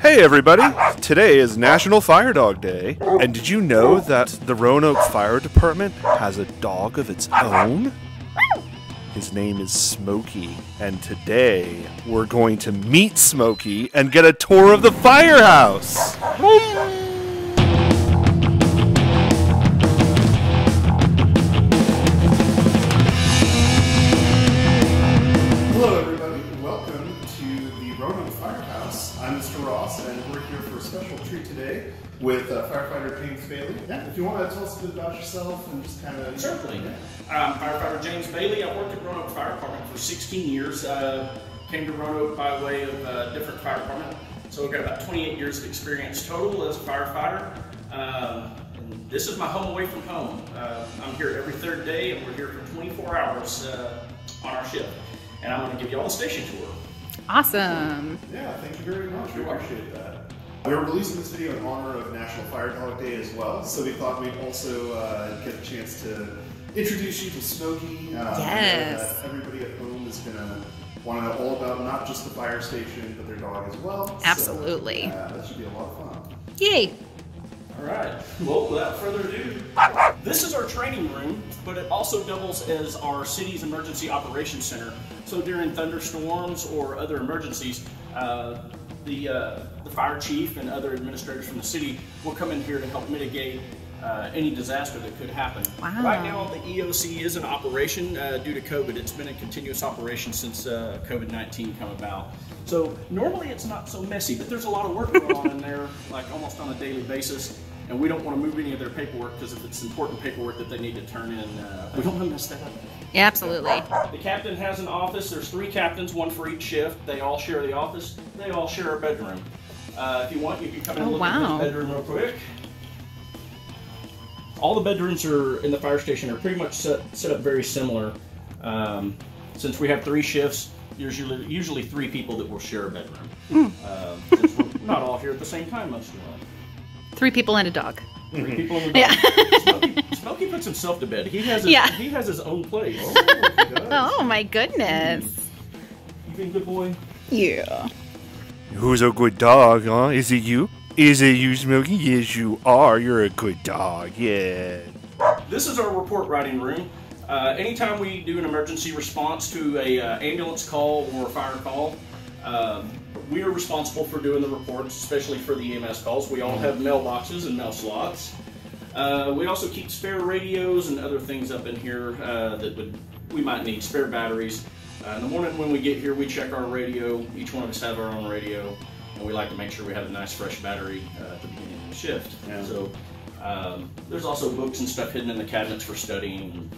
Hey everybody! Today is National Fire Dog Day, and did you know that the Roanoke Fire Department has a dog of its own? His name is Smokey, and today we're going to meet Smokey and get a tour of the firehouse! Hello everybody, welcome to the Roanoke Firehouse. I'm Mr. Ross, and we're here for a special treat today with firefighter James Bailey. Yeah, if you want to tell us a bit about yourself and just kind of... Certainly. Firefighter James Bailey. I've worked at Roanoke Fire Department for 16 years. Came to Roanoke by way of a different fire department. So we've got about 28 years of experience total as a firefighter. And this is my home away from home. I'm here every third day, and we're here for 24 hours on our shift. And I'm going to give you all the station tour. Awesome. Yeah, thank you very much. We appreciate that. We're releasing this video in honor of National Fire Dog Day as well, so we thought we'd also get a chance to introduce you to Smokey. Yes. Everybody at home is going to want to know all about not just the fire station, but their dog as well. Absolutely. So, that should be a lot of fun. Yay. All right, well, without further ado, this is our training room, but it also doubles as our city's emergency operations center. So during thunderstorms or other emergencies, the fire chief and other administrators from the city will come in here to help mitigate any disaster that could happen. Wow. Right now, the EOC is in operation due to COVID. It's been in continuous operation since COVID-19 come about. So normally it's not so messy, but there's a lot of work going on in there, like almost on a daily basis. And we don't want to move any of their paperwork because if it's important paperwork that they need to turn in, we don't want to mess that up. Yeah, absolutely. The captain has an office. There's 3 captains, 1 for each shift. They all share the office. They all share a bedroom. If you want, you can come in and look at this bedroom real quick. All the bedrooms are in the fire station are pretty much set up very similar. Since we have 3 shifts, there's usually 3 people that will share a bedroom. Since we're not all here at the same time most of the time. 3 people and a dog. 3 people and a dog. Yeah. Smokey puts himself to bed. He has his own place. Oh my goodness. You being a good boy? Yeah. Who's a good dog, huh? Is it you? Is it you, Smokey? Yes, you are. You're a good dog, yeah. This is our report writing room. Anytime we do an emergency response to a ambulance call or a fire call, we are responsible for doing the reports, especially for the EMS calls. We all have mailboxes and mail slots. We also keep spare radios and other things up in here that we might need, spare batteries. In the morning when we get here, we check our radio. Each one of us have our own radio, and we like to make sure we have a nice fresh battery at the beginning of the shift. Yeah. So there's also books and stuff hidden in the cabinets for studying.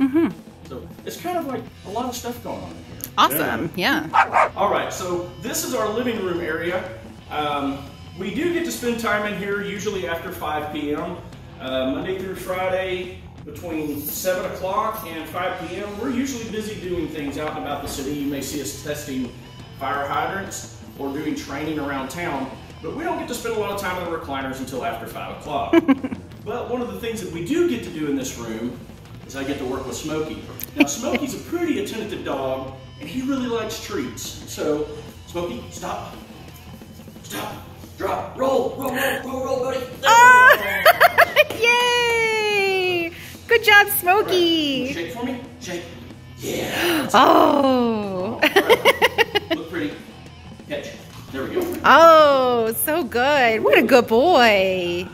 So it's kind of like a lot of stuff going on in here. Awesome, yeah. All right, so this is our living room area. We do get to spend time in here usually after 5 p.m. Monday through Friday between 7 o'clock and 5 p.m. We're usually busy doing things out and about the city. You may see us testing fire hydrants or doing training around town, but we don't get to spend a lot of time in the recliners until after 5 o'clock. But one of the things that we do get to do in this room is I get to work with Smokey. Now Smokey's a pretty attentive dog, and he really likes treats. So, Smokey, stop, drop, roll, buddy. Yay! Good job, Smokey. Shake for me, shake. Yeah. Oh. Right. Look pretty. Catch. There we go. Oh, so good. What a good boy.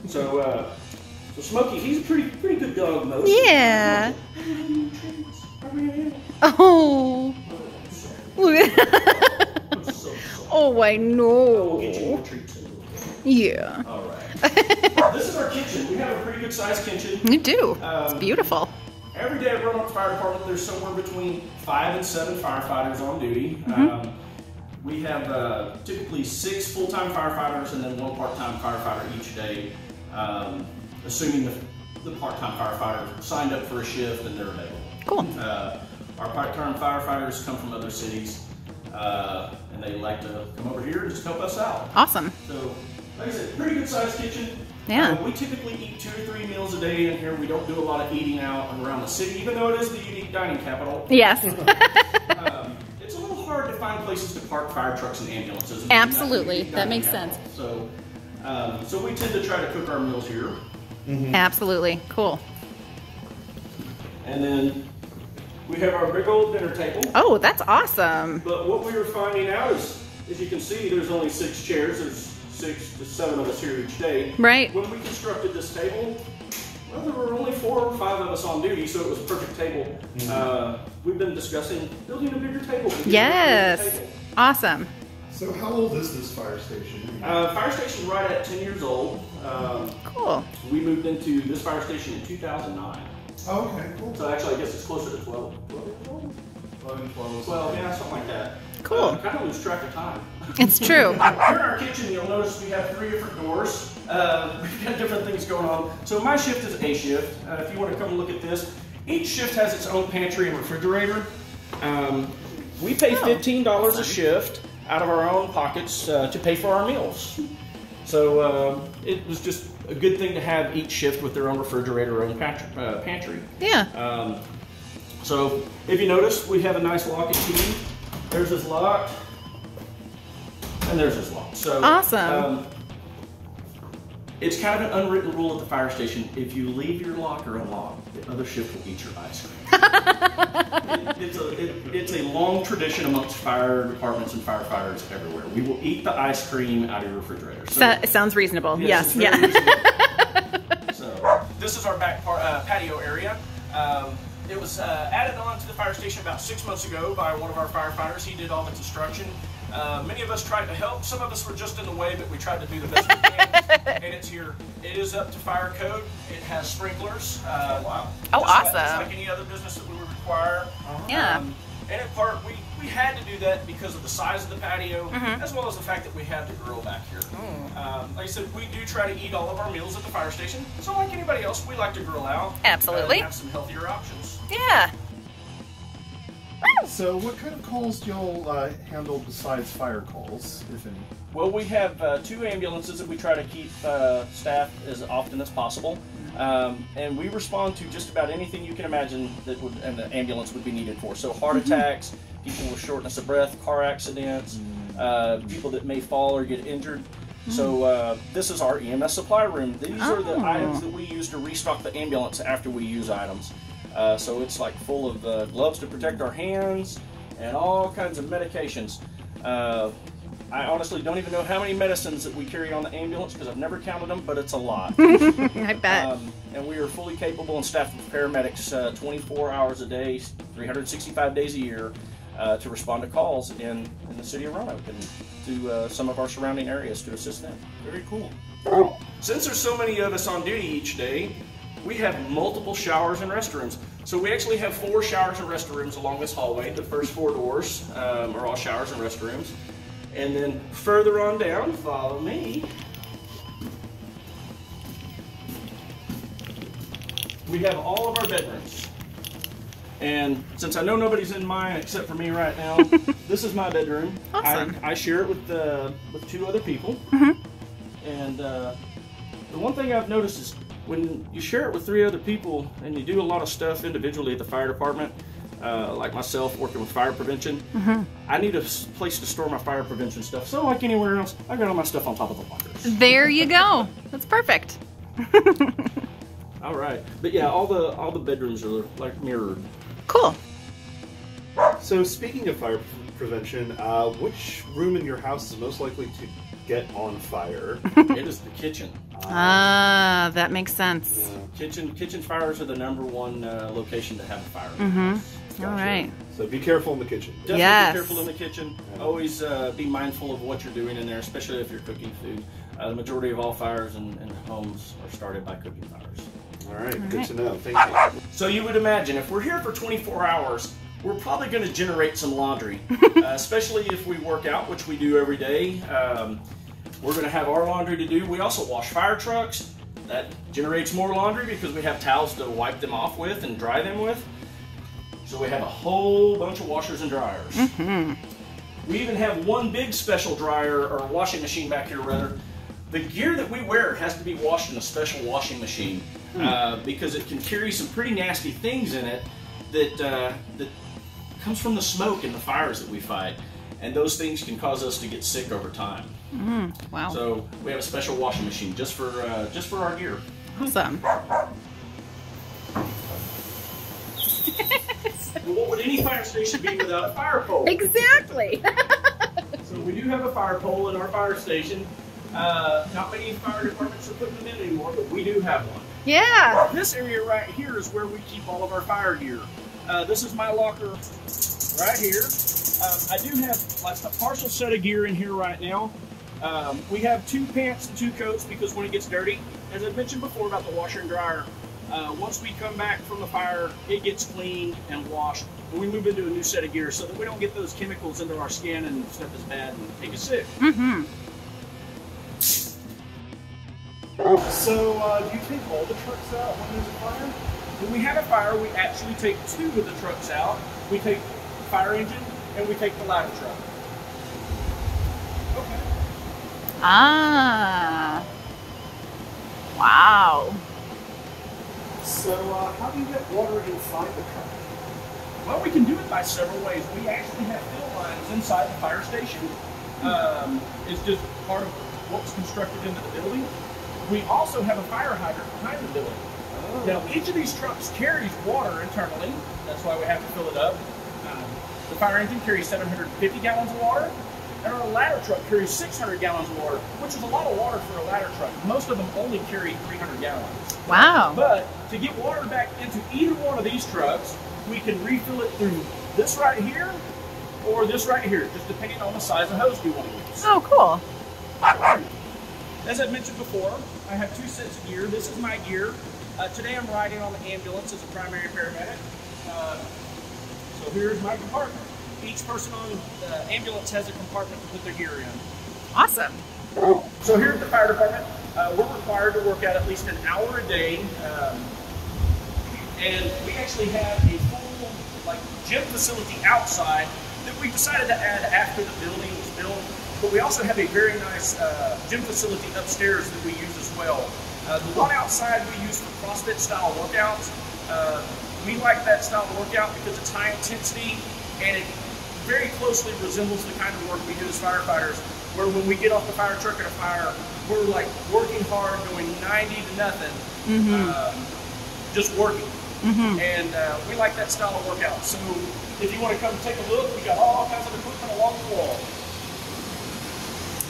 So Smokey, he's a pretty good dog, most. Yeah. Oh. Oh, I know. We'll get you more treats. Yeah. All right. This is our kitchen. We have a pretty good sized kitchen. You do. It's beautiful. Every day at Roanoke Fire Department, there's somewhere between 5 and 7 firefighters on duty. We have typically 6 full-time firefighters and then 1 part-time firefighter each day, assuming the part-time firefighter signed up for a shift and they're available. Cool. Our part-time firefighters come from other cities, and they like to come over here and just help us out. Awesome. So, like I said, pretty good sized kitchen. Yeah. We typically eat 2 or 3 meals a day in here. We don't do a lot of eating out around the city, even though it is the unique dining capital. Yes. It's a little hard to find places to park fire trucks and ambulances. Absolutely, that makes sense. So, so we tend to try to cook our meals here. Absolutely, cool. And then we have our big old dinner table. Oh, that's awesome. But what we were finding out is, as you can see, there's only 6 chairs. There's 6 to 7 of us here each day. Right. When we constructed this table, well, there were only 4 or 5 of us on duty, so it was a perfect table. We've been discussing building a bigger table. Yes. Awesome. So how old is this fire station? Fire station's right at 10 years old. Cool. We moved into this fire station in 2009. Oh, okay, cool. So actually, I guess it's closer to 12. 12, yeah, something like that. Cool. Kind of lose track of time. It's true. Here in our kitchen, you'll notice we have 3 different doors. We've got different things going on. So my shift is A shift. If you want to come and look at this, each shift has its own pantry and refrigerator. We pay $15 a shift out of our own pockets to pay for our meals. So it was just a good thing to have each shift with their own refrigerator, own pantry. Yeah. So if you notice, we have a nice lock and key. There's this lock, and there's this lock. So Awesome. It's kind of an unwritten rule at the fire station. If you leave your locker unlocked, the other shift will eat your ice cream. It's a long tradition amongst fire departments and firefighters everywhere. We will eat the ice cream out of your refrigerator. So, It sounds reasonable. Yes. it's very reasonable. So this is our back patio area. It was added on to the fire station about 6 months ago by one of our firefighters. He did all the construction. Many of us tried to help. Some of us were just in the way, but we tried to do the best we can. And it's here. It is up to fire code. It has sprinklers. Wow. Oh, awesome. Just like any other business that we would require. Yeah. And in part, we had to do that because of the size of the patio, as well as the fact that we had the grill back here. Like I said, we do try to eat all of our meals at the fire station. So like anybody else, we like to grill out. Absolutely. And have some healthier options. Yeah. So what kind of calls do y'all handle besides fire calls, if any? Well, we have 2 ambulances that we try to keep staffed as often as possible. And we respond to just about anything you can imagine that would an ambulance would be needed for. So heart attacks, people with shortness of breath, car accidents, people that may fall or get injured. So this is our EMS supply room. These are the items that we use to restock the ambulance after we use items. So it's like full of gloves to protect our hands and all kinds of medications. I honestly don't even know how many medicines that we carry on the ambulance because I've never counted them, but it's a lot. I bet. And we are fully capable and staffed with paramedics 24 hours a day, 365 days a year to respond to calls in the city of Roanoke and to some of our surrounding areas to assist them. Very cool. Since there's so many of us on duty each day, we have multiple showers and restrooms. So we actually have 4 showers and restrooms along this hallway. The first 4 doors are all showers and restrooms. And then further on down, follow me, we have all of our bedrooms. And since I know nobody's in mine except for me right now, this is my bedroom. Awesome. I share it with 2 other people. And the one thing I've noticed is when you share it with 3 other people and you do a lot of stuff individually at the fire department, like myself working with fire prevention, I need a place to store my fire prevention stuff. So like anywhere else, I got all my stuff on top of the lockers. There you go. That's perfect. All right, but yeah, all the bedrooms are like mirrored. Cool. So speaking of fire prevention, which room in your house is most likely to get on fire? It is the kitchen. That makes sense. Kitchen fires are the #1 location to have a fire. All right. So be careful in the kitchen. Definitely Yes. be careful in the kitchen. Always be mindful of what you're doing in there, especially if you're cooking food. The majority of all fires in homes are started by cooking fires. All right, good to know. Thank you. So you would imagine if we're here for 24 hours, we're probably going to generate some laundry, especially if we work out, which we do every day. We're going to have our laundry to do. We also wash fire trucks. That generates more laundry because we have towels to wipe them off with and dry them with. So we have a whole bunch of washers and dryers. We even have one big special dryer, or washing machine back here rather. The gear that we wear has to be washed in a special washing machine because it can carry some pretty nasty things in it that comes from the smoke and the fires that we fight. and those things can cause us to get sick over time. Wow. So we have a special washing machine just for our gear. Awesome. What would any fire station be without a fire pole? Exactly. So we do have a fire pole in our fire station. Not many fire departments are putting them in anymore, but we do have one. Yeah. This area right here is where we keep all of our fire gear. This is my locker right here. I do have like a partial set of gear in here right now. We have 2 pants and 2 coats because when it gets dirty, as I mentioned before about the washer and dryer, once we come back from the fire, it gets cleaned and washed, and we move into a new set of gear so that we don't get those chemicals into our skin and stuff that's bad and make us sick. So, do you take all the trucks out when there's a fire? When we have a fire, we actually take 2 of the trucks out. We take the fire engine and we take the ladder truck. Okay. Ah. Wow. So, how do you get water inside the truck? Well, we can do it by several ways. We actually have fill lines inside the fire station. It's just part of what's constructed into the building. We also have a fire hydrant behind the building. Now, each of these trucks carries water internally. That's why we have to fill it up. The fire engine carries 750 gallons of water, and our ladder truck carries 600 gallons of water, which is a lot of water for a ladder truck. Most of them only carry 300 gallons. Wow. But to get water back into either one of these trucks, we can refill it through this right here or this right here, just depending on the size of hose we want to use. Oh, cool. As I mentioned before, I have 2 sets of gear. This is my gear. Today I'm riding on the ambulance as a primary paramedic. So here's my compartment. Each person on the ambulance has a compartment to put their gear in. Awesome. So here at the fire department, we're required to work out at least an hour a day. And we actually have a full gym facility outside that we decided to add after the building was built. But we also have a very nice gym facility upstairs that we use as well. The one outside we use for CrossFit style workouts. We like that style of workout because it's high intensity and it very closely resembles the kind of work we do as firefighters, where when we get off the fire truck at a fire, we're like working hard, going 90 to nothing, just working. And we like that style of workout. So if you want to come take a look, we got all kinds of equipment along the wall.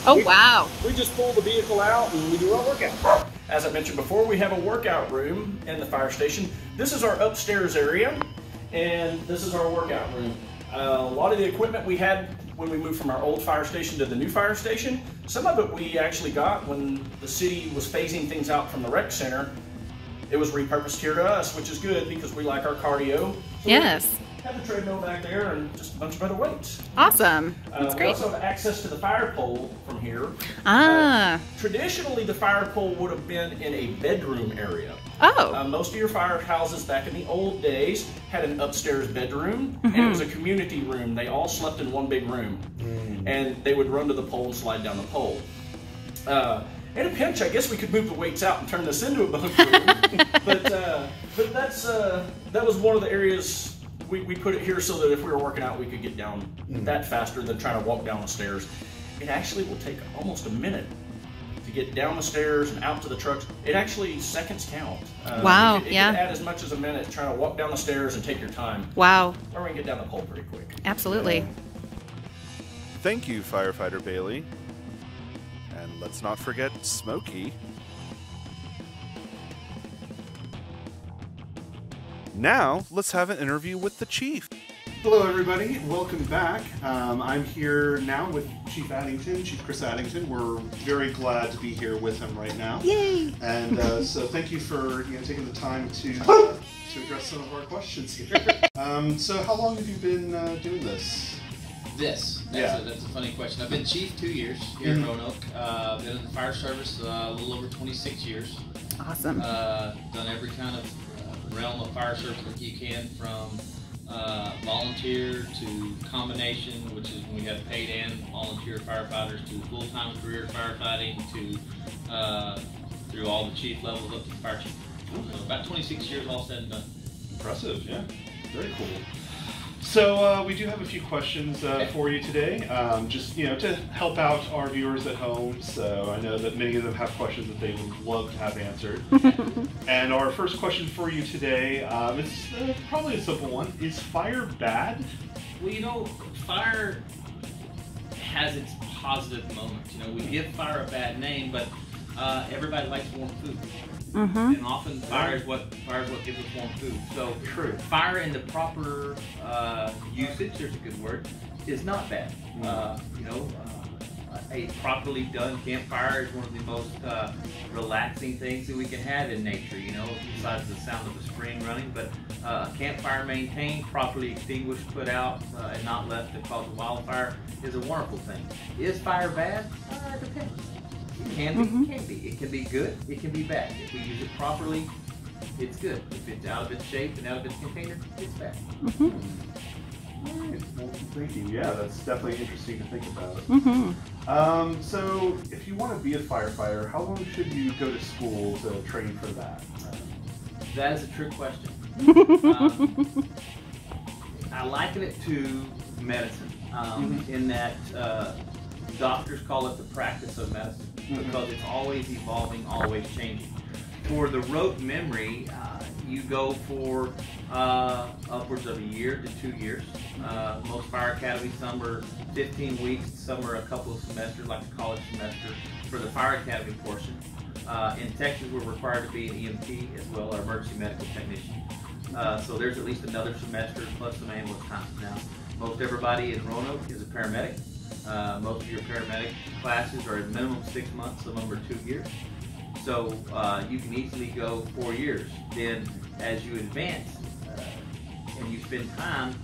Oh, wow. We just pull the vehicle out and we do our workout. As I mentioned before, we have a workout room in the fire station. This is our upstairs area, and this is our workout room. A lot of the equipment we had when we moved from our old fire station to the new fire station, some of it we actually got when the city was phasing things out from the rec center. It was repurposed here to us, which is good because we like our cardio. So Yes. we have the treadmill back there and just a bunch of other weights. Awesome. That's We great. also have access to the fire pole from here. Ah. Traditionally, the fire pole would have been in a bedroom area. Oh. Most of your firehouses back in the old days had an upstairs bedroom, and it was a community room. They all slept in one big room, and they would run to the pole and slide down the pole. In a pinch, I guess we could move the weights out and turn this into a bunk room, but that was one of the areas we put it here so that if we were working out, we could get down that faster than trying to walk down the stairs. It actually will take almost a minute to get down the stairs and out to the trucks. It actually seconds count. Wow, It yeah. can add as much as a minute trying to walk down the stairs and take your time. Wow. Or we can get down the pole pretty quick. Absolutely. Thank you, Firefighter Bailey. And let's not forget Smokey. Now, let's have an interview with the chief. Hello, everybody. Welcome back. I'm here now with Chief Addington, Chief Chris Addington. We're very glad to be here with him right now. Yay! And so thank you for taking the time to address some of our questions here. So how long have you been doing this? That's a funny question. I've been chief 2 years here in Roanoke. Been in the fire service a little over 26 years. Awesome. Done every kind of realm of fire service that you can, from volunteer to combination, which is when we have paid and volunteer firefighters, to full-time career firefighting, to through all the chief levels up to the fire chief. So about 26 years all said and done. Impressive, yeah. Very cool. So we do have a few questions for you today, just to help out our viewers at home. So I know that many of them have questions that they would love to have answered. And our first question for you today, it's probably a simple one: is fire bad? Well, fire has its positive moments. We give fire a bad name, but everybody likes warm food. And often fire is what gives us warm food. So True. Fire in the proper usage, there's a good word, is not bad. A properly done campfire is one of the most relaxing things that we can have in nature, besides the sound of the spring running. But a campfire maintained, properly extinguished, put out, and not left to cause a wildfire is a wonderful thing. Is fire bad? It depends. It can be, it can be. It can be good, it can be bad. If we use it properly, it's good. If it's out of its shape and out of its container, it's bad. All right. Well, thank you. Yeah, that's definitely interesting to think about. So, if you want to be a firefighter, how long should you go to school to train for that? That is a trick question. I liken it to medicine, in that doctors call it the practice of medicine because it's always evolving, always changing. For the rote memory, you go for upwards of a year to 2 years. Most fire academies, some are 15 weeks, some are a couple of semesters, like a college semester for the fire academy portion. In Texas, we're required to be an EMT as well, our emergency medical technician. So there's at least another semester plus some ambulance time. Now, most everybody in Roanoke is a paramedic. Most of your paramedic classes are at minimum 6 months, some of them are 2 years. So you can easily go 4 years. Then as you advance and you spend time,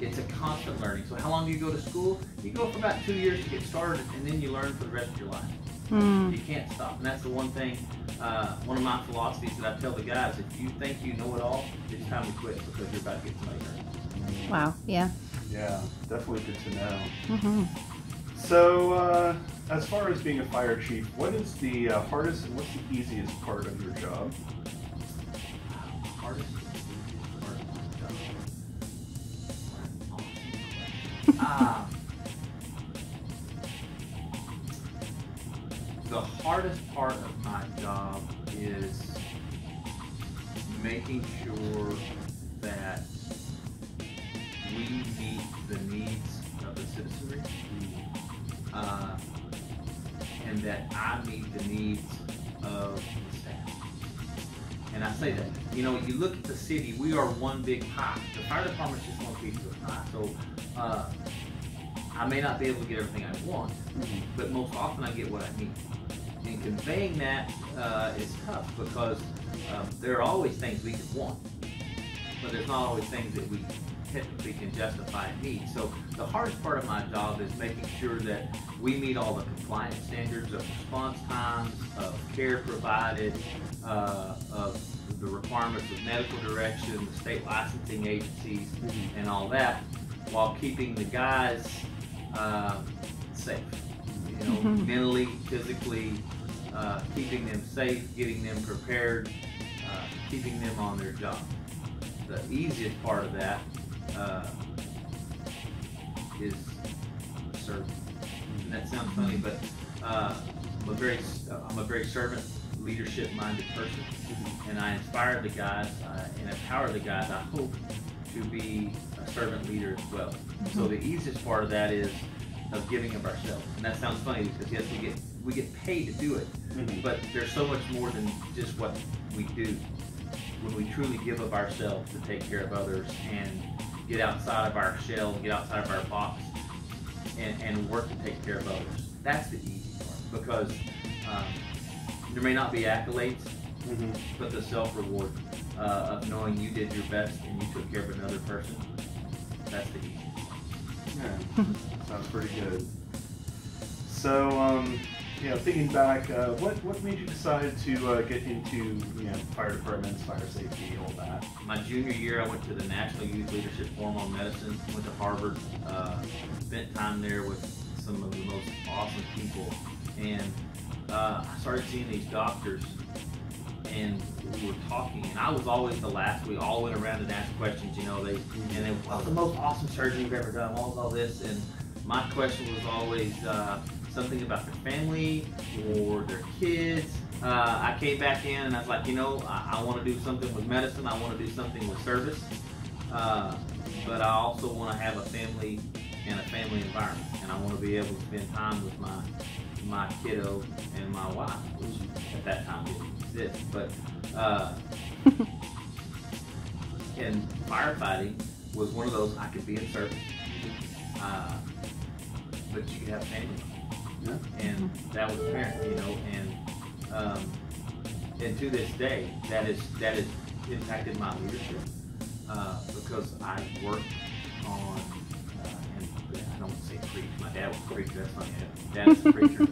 it's a constant learning. So how long do you go to school? You go for about 2 years to get started, and then you learn for the rest of your life. You can't stop. And that's the one thing, one of my philosophies that I tell the guys: if you think you know it all, it's time to quit because you're about to get somebody hurt. Wow. Yeah. Yeah, definitely good to know. So, as far as being a fire chief, what is the hardest and what's the easiest part of your job? Hardest and easiest part of my job. The hardest part of my job is making sure that we meet the needs of the citizenry. And that I meet the needs of the staff. And I say that, you look at the city, we are one big pie. The fire department's just one piece of the pie. So I may not be able to get everything I want, but most often I get what I need. And conveying that is tough because there are always things we can want, but there's not always things that we technically can justify and need. So the hardest part of my job is making sure that we meet all the compliance standards of response times, of care provided, of the requirements of medical direction, the state licensing agencies, and all that, while keeping the guys safe. Mentally, physically, keeping them safe, getting them prepared, keeping them on their job. The easiest part of that is serving. And that sounds funny, but I'm a very servant, leadership-minded person, and I inspire the guys and empower the guys, I hope, to be a servant leader as well. So the easiest part of that is of giving of ourselves, and that sounds funny because yes, we get paid to do it, but there's so much more than just what we do. When we truly give of ourselves to take care of others and get outside of our shell, get outside of our box, and work to take care of others, that's the easy part, because there may not be accolades, but the self-reward of knowing you did your best and you took care of another person, that's the easy part. Yeah, sounds pretty good. So, thinking back, what made you decide to get into fire departments, fire safety, all that? My junior year, I went to the National Youth Leadership Forum on Medicine. Went to Harvard, spent time there with some of the most awesome people, and I started seeing these doctors, and we were talking, and I was always the last. We all went around and asked questions, you know. What was the most awesome surgery you've ever done? What was all this? And my question was always something about their family or their kids. I came back in and I was like, you know, I want to do something with medicine. I want to do something with service, but I also want to have a family and a family environment, and I want to be able to spend time with my kiddo and my wife, which at that time didn't exist. But and firefighting was one of those. I could be in service, but you could have family. Yeah. And that was apparent, you know, and to this day, that is impacted my leadership because I worked on, and I don't say preach. My dad was a preacher. That's not it. Dad's a preacher.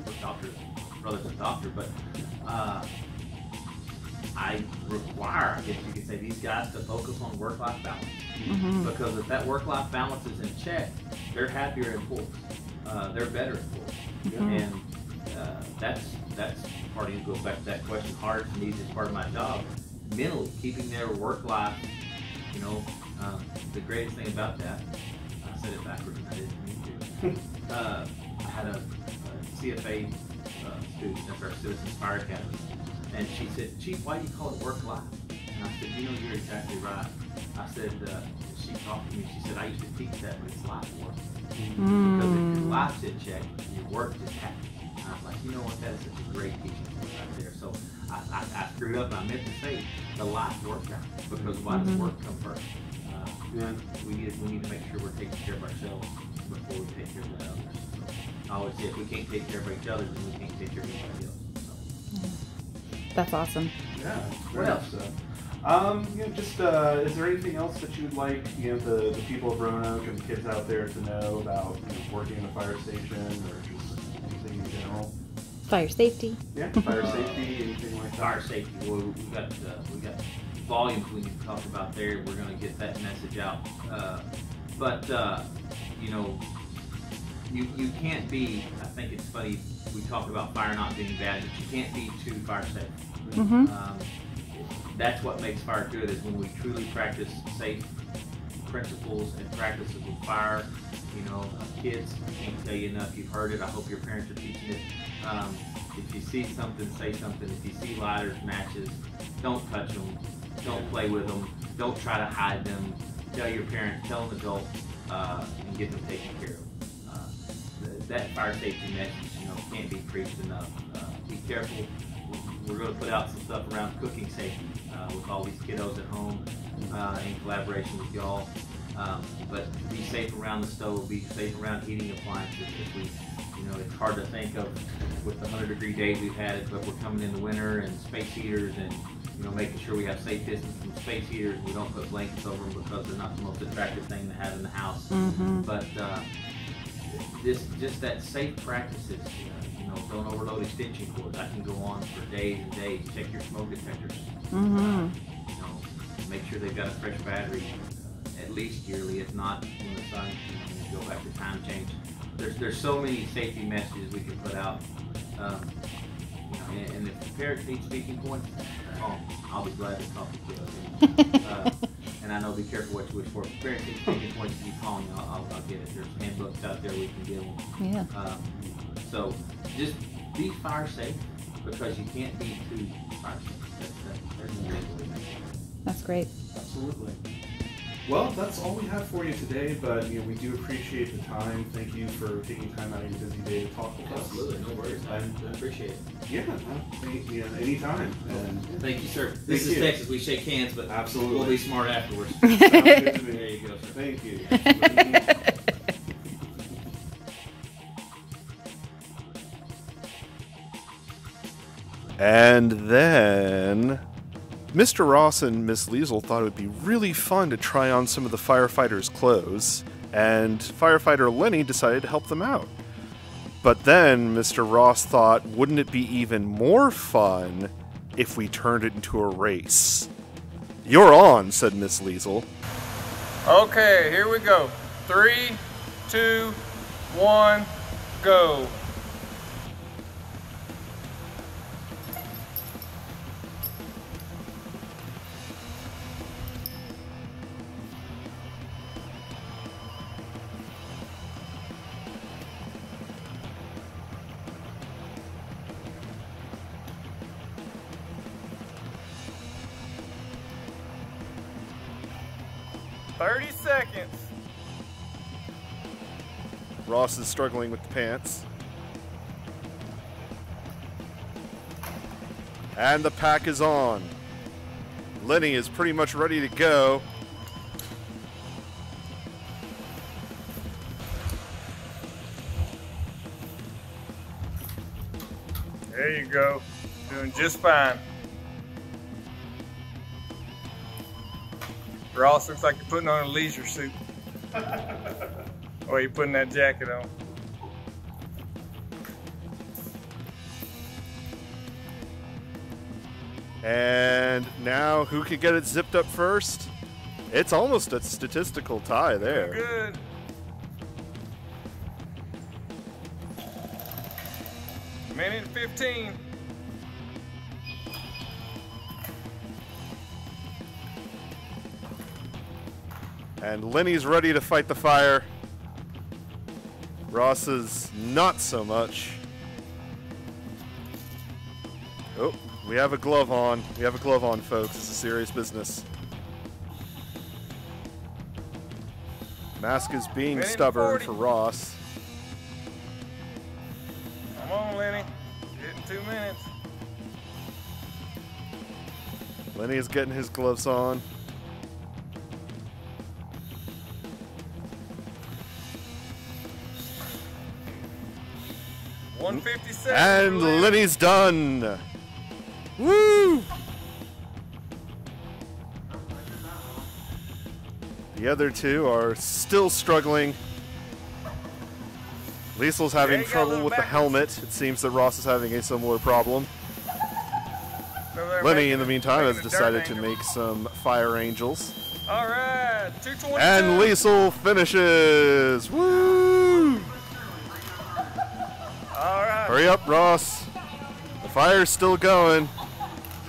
Brother's a doctor. But I require, I guess you could say, these guys to focus on work-life balance. Mm-hmm. Because if that work-life balance is in check, they're happier employees. They're better employees. Mm-hmm. And that's part of it. Goes back to that question, hardest and easiest part of my job. Mentally, keeping their work life, you know, the greatest thing about that, I said it backwards and I didn't mean to. I had a CFA student, that's our Citizens Fire Academy, and she said, Chief, why do you call it work life? And I said, you know, you're exactly right. I said, she talked to me, she said, I used to teach that, but it's life work. Because if your life's in check, your work just happens. And I was like, you know what, that is such a great teaching point right there. So I screwed up and I meant to say the life work out, because why does work come first? We need to make sure we're taking care of ourselves before we take care of the others. So I always say if we can't take care of each other, then we can't take care of anybody else. So. That's awesome. Yeah. What else? You know, just is there anything else that you'd like, you know, the people of Roanoke and the kids out there to know about, you know, working in a fire station, or just anything in general? Fire safety. Yeah, fire safety, anything like that. Fire safety. Well, we got volumes we need to talk about there. We're going to get that message out. But you know, you can't be. I think it's funny. We talk about fire not being bad, but you can't be too fire safe. Mm-hmm. That's what makes fire good, is when we truly practice safe principles and practices with fire. You know, kids, I can't tell you enough. You've heard it. I hope your parents are teaching it. If you see something, say something. If you see lighters, matches, don't touch them. Don't play with them. Don't try to hide them. Tell your parents, tell an adult, and get them taken care of. That fire safety message, you know, can't be preached enough. Be careful. We're going to put out some stuff around cooking safety with all these kiddos at home in collaboration with y'all. But be safe around the stove. Be safe around heating appliances. If we, you know, it's hard to think of with the 100-degree days we've had, but we're coming in the winter, and space heaters, and you know, making sure we have safe distance from space heaters. We don't put blankets over them because they're not the most attractive thing to have in the house. Mm-hmm. But just that safe practices. You know, don't overload extension cords. I can go on for days and days. Check your smoke detectors. Mm-hmm. You know, make sure they've got a fresh battery at least yearly. If not, when the sun, you know, go back to time change. There's so many safety messages we can put out. You know, and if the parents need speaking points, I'll be glad to talk to kiddos. And I know, be careful what you wish for. If parents need speaking points, you call me. I'll get it. There's handbooks out there we can give them. Yeah. So just be fire safe, because you can't be too fire safe. That's great. Absolutely. Well, that's all we have for you today, but you know, we do appreciate the time. Thank you for taking time out of your busy day to talk with us. Absolutely, no worries. I appreciate it. Yeah, anytime. And thank you, sir. This is Texas. We shake hands, but absolutely, we'll be smart afterwards. Sounds good to me. There you go, sir. Thank you. And then Mr. Ross and Miss Liesel thought it would be really fun to try on some of the firefighters' clothes, and firefighter Lenny decided to help them out. But then Mr. Ross thought, wouldn't it be even more fun if we turned it into a race? "You're on," said Miss Liesel. Okay, here we go. 3, 2, 1, go. 30 seconds. Ross is struggling with the pants. And the pack is on. Lenny is pretty much ready to go. There you go. Doing just fine. Ross, looks like you're putting on a leisure suit. Or you're putting that jacket on. And now, who can get it zipped up first? It's almost a statistical tie there. Good. Minute 15. And Lenny's ready to fight the fire. Ross is not so much. Oh, we have a glove on. We have a glove on, folks. This is serious business. Mask is being Minute stubborn 40. for Ross. Come on, Lenny. Getting 2 minutes. Lenny is getting his gloves on. $157. And Lenny's done. Woo! The other two are still struggling. Liesel's having Yeah, he got a trouble little with the backwards. helmet. It seems that Ross is having a similar problem. So they're Lenny, making in the a- meantime, has making a decided dirt to angel. make some fire angels. All right, 222. And Liesel finishes. Woo! All right. Hurry up, Ross. The fire's still going.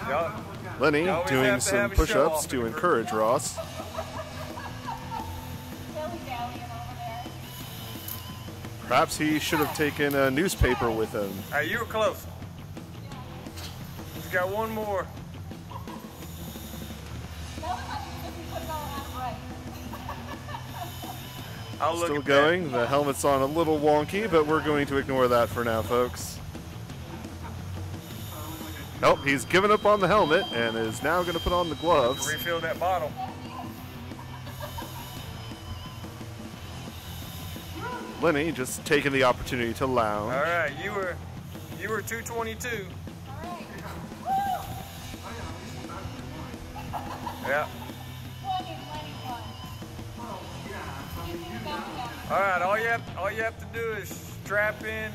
Y'all- Lenny You always doing have to some have a push-ups show-off to in the group. encourage Ross. Perhaps he should have taken a newspaper with him. Hey, you were close. You got one more. I'll look Still at going. The helmet's on a little wonky, but we're going to ignore that for now, folks. Nope, he's given up on the helmet and is now going to put on the that. gloves. Refill that bottle. Lenny just taking the opportunity to lounge. All right, you were 222. Yeah. All right, all you have to do is strap in,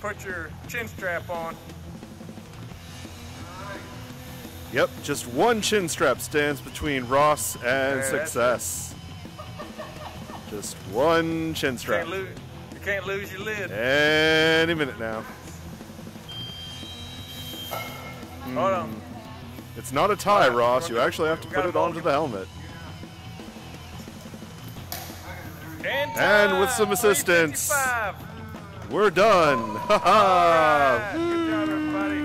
put your chin strap on. Yep, just one chin strap stands between Ross and There, that's success. Just one chin strap. You can't lose your lid. Any minute now. Hold on. It's not a tie, Ross. You actually have to We put got it a onto the helmet. And with some assistance. 355. We're done. Ha All ha! right, good job, everybody.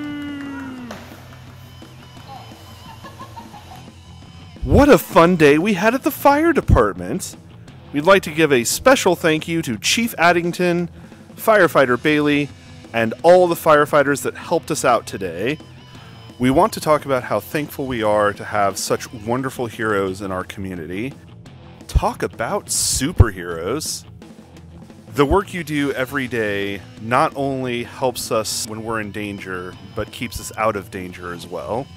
What a fun day we had at the fire department. We'd like to give a special thank you to Chief Addington, Firefighter Bailey, and all the firefighters that helped us out today. We want to talk about how thankful we are to have such wonderful heroes in our community. Talk about superheroes. The work you do every day not only helps us when we're in danger, but keeps us out of danger as well.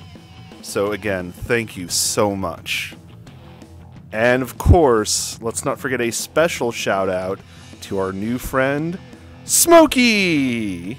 So again, thank you so much. And of course, let's not forget a special shout out to our new friend, Smokey!